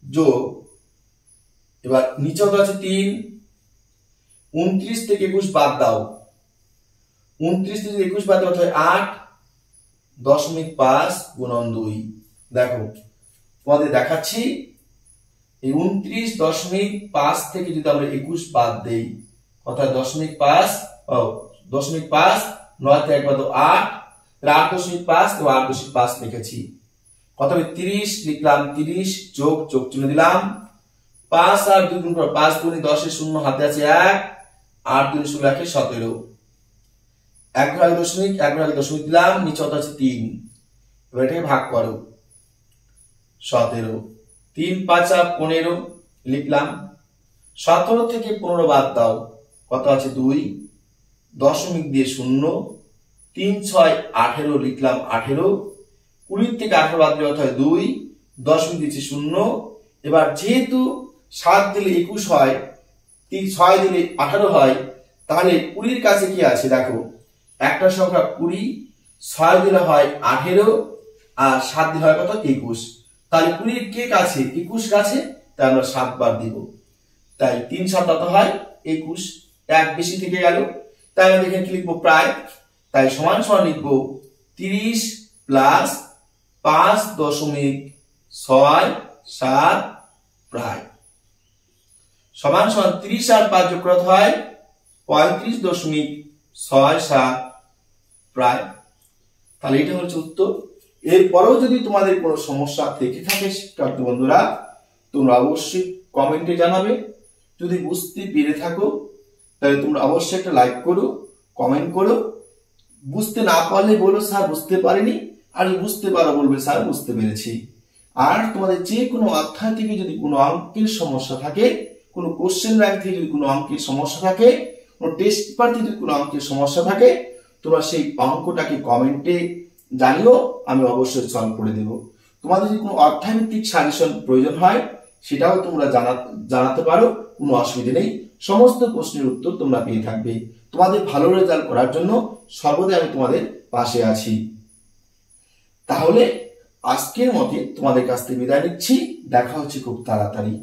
যোগ, এবার নিচে কত আছে 3, 29 থেকে 21 বাদ দাও, 29 থেকে 21 বাদ দাও হয় 8.5 গুণন 2, দেখো তোমাদের দেখাচ্ছি এই 29.5 থেকে যদি আমরা 21 বাদ দেই, অর্থাৎ 0.5, 9 থেকে একবার তো 8, 8.5, তো 8.5 লিখেছি, কত হবে 30, লিখলাম 30, যোগ চিহ্ন দিলাম, 5 আর 2 গুণ করো, 5 2 10 এর 0 হাতে আছে 1, 8 2 16 1 17, 1 দশমিক দিলাম, নিচে কত আছে 3, এবার এটাকে ভাগ করো 17, 3 5 15, লিখলাম 17 থেকে 15 বাদ দাও, কত আছে 2, দশমিক দিয়ে 0, 3 6 18, লিখলাম 18, 20 থেকে 18 বাদ দিলে কত হয় 2, দশমিক দিচ্ছি 0। এবার যেহেতু 7 দিলে 21 হয়, 6 দিলে 18 হয়, তাহলে 20 কাছে কি আছে দেখো একটা সংখ্যা 20, 6 দিলে হয় 18, আর 7 দিলে হয় কত 21, তাহলে 20 কে কাছে 21 কাছে, তাই আমরা 7 বার দিব, তাই 3 7 কত হয় 21, এক বেশি থেকে গেল, তাই আমরা এখানে কি লিখবো প্রায়, তাই সমান লিখবো 30 প্লাস 5.67 প্রায় সমান 30 আর 5 যোগ কত হয় 35.67 প্রায়। তাহলে এটা হচ্ছে উত্তর। এরপরেও যদি তোমাদের কোনো সমস্যা থেকে থাকে শিক্ষার্থী বন্ধুরা, তোমরা অবশ্যই কমেন্টে জানাবে। যদি বুঝতে পেরে থাকো তাহলে তোমরা অবশ্যই একটা লাইক করো, কমেন্ট করো। বুঝতে না পারলে বলো স্যার বুঝতে পারিনি, আর বুঝতে পারো বলবে স্যার বুঝতে পেরেছি। আর তোমাদের যে কোনো অধ্যায় থেকে যদি কোনো অঙ্কের সমস্যা থাকে, কোনো কোশ্চেন ব্যাংক থেকে যদি কোনো অঙ্কের সমস্যা থাকে, কোনো টেস্ট পেপার থেকে যদি কোনো অঙ্কের সমস্যা থাকে, তোমরা সেই অঙ্কটাকে কমেন্টে জানিও, আমি অবশ্যই সলভ করে দেব। তোমাদের যদি কোনো অধ্যায়ভিত্তিক সাজেশন প্রয়োজন হয় সেটাও তোমরা জানাতে পারো, কোনো অসুবিধা নেই। সমস্ত প্রশ্নের উত্তর তোমরা পেয়ে থাকবে। তোমাদের ভালো রেজাল্ট করার জন্য সর্বদাই আমি তোমাদের পাশে আছি। তাহলে আজকের মতে তোমাদের কাছ থেকে বিদায় নিচ্ছি, দেখা হচ্ছে খুব তাড়াতাড়ি।